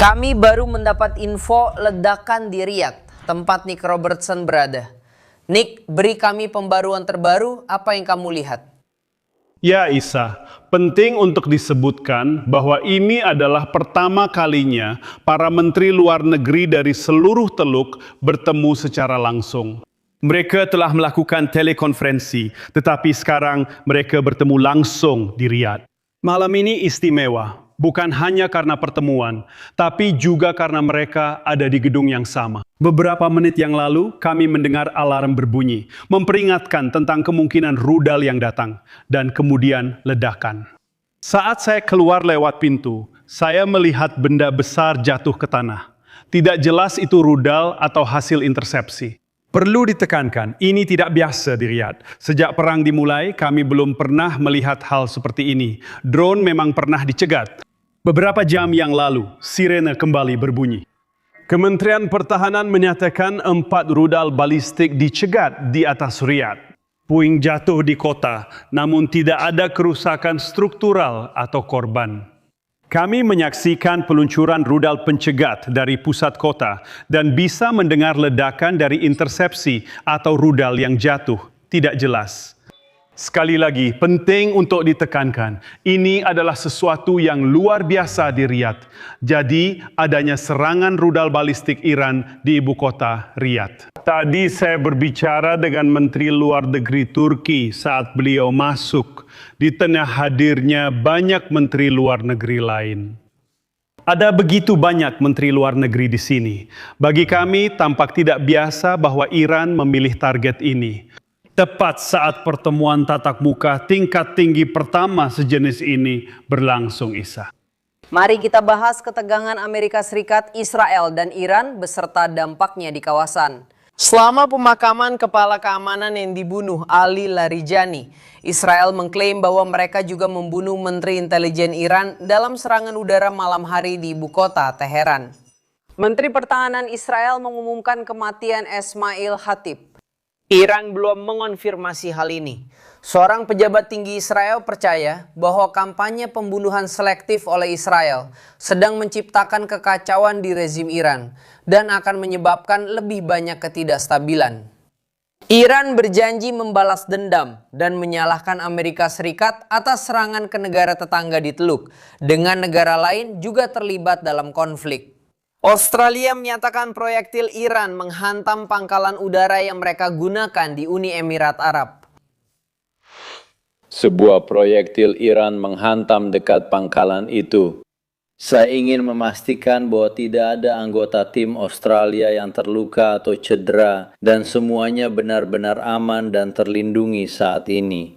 Kami baru mendapat info ledakan di Riyadh, tempat Nick Robertson berada. Nick, beri kami pembaruan terbaru, apa yang kamu lihat? Ya Isa, penting untuk disebutkan bahwa ini adalah pertama kalinya para menteri luar negeri dari seluruh Teluk bertemu secara langsung. Mereka telah melakukan telekonferensi, tetapi sekarang mereka bertemu langsung di Riyadh. Malam ini istimewa, bukan hanya karena pertemuan, tapi juga karena mereka ada di gedung yang sama. Beberapa menit yang lalu, kami mendengar alarm berbunyi, memperingatkan tentang kemungkinan rudal yang datang, dan kemudian ledakan. Saat saya keluar lewat pintu, saya melihat benda besar jatuh ke tanah. Tidak jelas itu rudal atau hasil intersepsi. Perlu ditekankan, ini tidak biasa di Riyadh. Sejak perang dimulai, kami belum pernah melihat hal seperti ini. Drone memang pernah dicegat. Beberapa jam yang lalu, sirene kembali berbunyi. Kementerian Pertahanan menyatakan 4 rudal balistik dicegat di atas Riyadh. Puing jatuh di kota, namun tidak ada kerusakan struktural atau korban. Kami menyaksikan peluncuran rudal pencegat dari pusat kota dan bisa mendengar ledakan dari intersepsi atau rudal yang jatuh, tidak jelas. Sekali lagi, penting untuk ditekankan, ini adalah sesuatu yang luar biasa di Riyadh. Jadi, adanya serangan rudal balistik Iran di ibu kota, Riyadh. Tadi saya berbicara dengan Menteri Luar Negeri Turki saat beliau masuk. Di tengah hadirnya banyak menteri luar negeri lain. Ada begitu banyak menteri luar negeri di sini. Bagi kami, tampak tidak biasa bahwa Iran memilih target ini. Tepat saat pertemuan tatap muka tingkat tinggi pertama sejenis ini berlangsung, Isa. Mari kita bahas ketegangan Amerika Serikat, Israel, dan Iran beserta dampaknya di kawasan. Selama pemakaman kepala keamanan yang dibunuh Ali Larijani, Israel mengklaim bahwa mereka juga membunuh Menteri Intelijen Iran dalam serangan udara malam hari di ibu kota, Teheran. Menteri Pertahanan Israel mengumumkan kematian Esmail Hatib. Iran belum mengonfirmasi hal ini. Seorang pejabat tinggi Israel percaya bahwa kampanye pembunuhan selektif oleh Israel sedang menciptakan kekacauan di rezim Iran dan akan menyebabkan lebih banyak ketidakstabilan. Iran berjanji membalas dendam dan menyalahkan Amerika Serikat atas serangan ke negara tetangga di Teluk, dengan negara lain juga terlibat dalam konflik. Australia menyatakan proyektil Iran menghantam pangkalan udara yang mereka gunakan di Uni Emirat Arab. Sebuah proyektil Iran menghantam dekat pangkalan itu. Saya ingin memastikan bahwa tidak ada anggota tim Australia yang terluka atau cedera dan semuanya benar-benar aman dan terlindungi saat ini.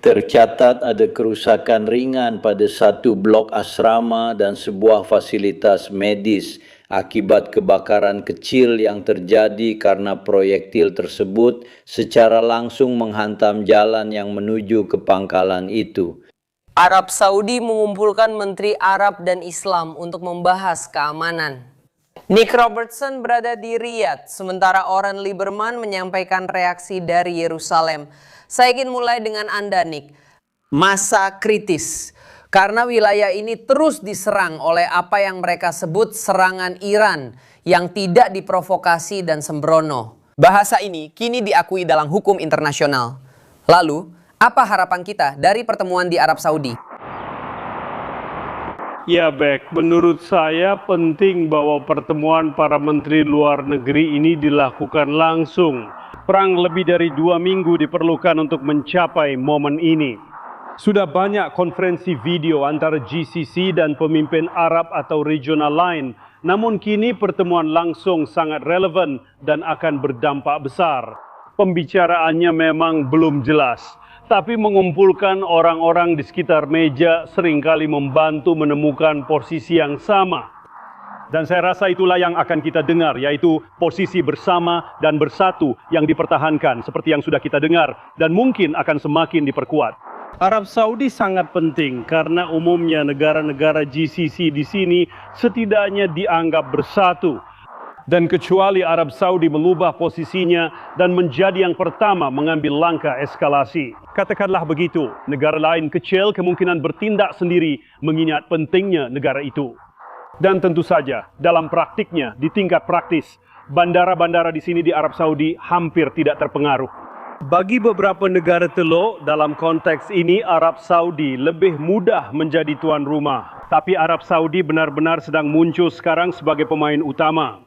Tercatat ada kerusakan ringan pada satu blok asrama dan sebuah fasilitas medis akibat kebakaran kecil yang terjadi karena proyektil tersebut secara langsung menghantam jalan yang menuju ke pangkalan itu. Arab Saudi mengumpulkan Menteri Arab dan Islam untuk membahas keamanan. Nick Robertson berada di Riyadh, sementara Oren Lieberman menyampaikan reaksi dari Yerusalem. Saya ingin mulai dengan Anda, Nick. Masa kritis, karena wilayah ini terus diserang oleh apa yang mereka sebut serangan Iran yang tidak diprovokasi dan sembrono. Bahasa ini kini diakui dalam hukum internasional. Lalu, apa harapan kita dari pertemuan di Arab Saudi? Ya Bek, menurut saya penting bahwa pertemuan para menteri luar negeri ini dilakukan langsung. Perang lebih dari 2 minggu diperlukan untuk mencapai momen ini. Sudah banyak konferensi video antara GCC dan pemimpin Arab atau regional lain, namun kini pertemuan langsung sangat relevan dan akan berdampak besar. Pembicaraannya memang belum jelas, tapi mengumpulkan orang-orang di sekitar meja seringkali membantu menemukan posisi yang sama. Dan saya rasa itulah yang akan kita dengar, yaitu posisi bersama dan bersatu yang dipertahankan seperti yang sudah kita dengar dan mungkin akan semakin diperkuat. Arab Saudi sangat penting karena umumnya negara-negara GCC di sini setidaknya dianggap bersatu. Dan kecuali Arab Saudi melubah posisinya dan menjadi yang pertama mengambil langkah eskalasi. Katakanlah begitu, negara lain kecil kemungkinan bertindak sendiri mengingat pentingnya negara itu. Dan tentu saja, dalam praktiknya, di tingkat praktis, bandara-bandara di sini di Arab Saudi hampir tidak terpengaruh. Bagi beberapa negara teluk, dalam konteks ini Arab Saudi lebih mudah menjadi tuan rumah. Tapi Arab Saudi benar-benar sedang muncul sekarang sebagai pemain utama.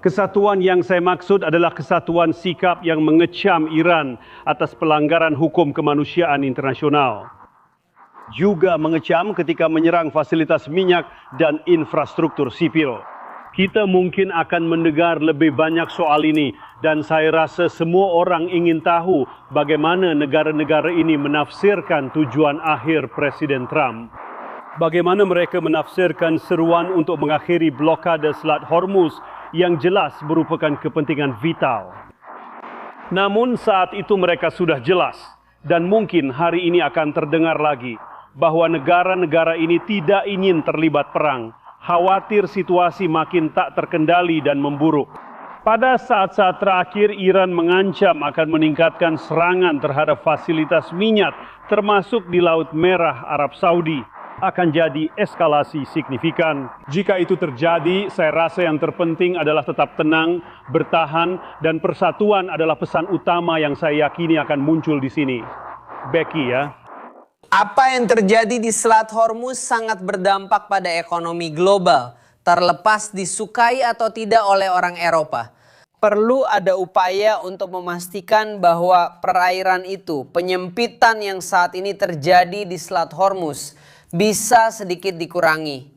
Kesatuan yang saya maksud adalah kesatuan sikap yang mengecam Iran atas pelanggaran hukum kemanusiaan internasional. Juga mengecam ketika menyerang fasilitas minyak dan infrastruktur sipil. Kita mungkin akan mendengar lebih banyak soal ini dan saya rasa semua orang ingin tahu bagaimana negara-negara ini menafsirkan tujuan akhir Presiden Trump. Bagaimana mereka menafsirkan seruan untuk mengakhiri blokade Selat Hormuz yang jelas merupakan kepentingan vital. Namun saat itu mereka sudah jelas dan mungkin hari ini akan terdengar lagi bahwa negara-negara ini tidak ingin terlibat perang, khawatir situasi makin tak terkendali dan memburuk. Pada saat-saat terakhir, Iran mengancam akan meningkatkan serangan terhadap fasilitas minyak, termasuk di Laut Merah Arab Saudi. Akan jadi eskalasi signifikan. Jika itu terjadi, saya rasa yang terpenting adalah tetap tenang, bertahan, dan persatuan adalah pesan utama yang saya yakini akan muncul di sini. Becky ya. Apa yang terjadi di Selat Hormuz sangat berdampak pada ekonomi global, terlepas disukai atau tidak oleh orang Eropa. Perlu ada upaya untuk memastikan bahwa perairan itu, penyempitan yang saat ini terjadi di Selat Hormuz, bisa sedikit dikurangi.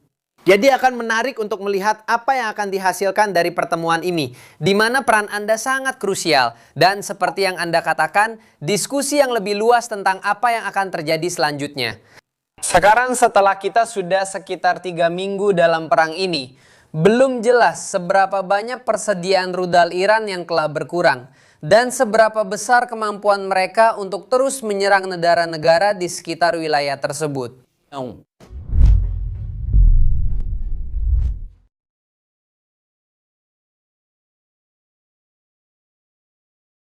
Jadi akan menarik untuk melihat apa yang akan dihasilkan dari pertemuan ini, di mana peran Anda sangat krusial. Dan seperti yang Anda katakan, diskusi yang lebih luas tentang apa yang akan terjadi selanjutnya. Sekarang setelah kita sudah sekitar 3 minggu dalam perang ini, belum jelas seberapa banyak persediaan rudal Iran yang telah berkurang, dan seberapa besar kemampuan mereka untuk terus menyerang negara-negara di sekitar wilayah tersebut.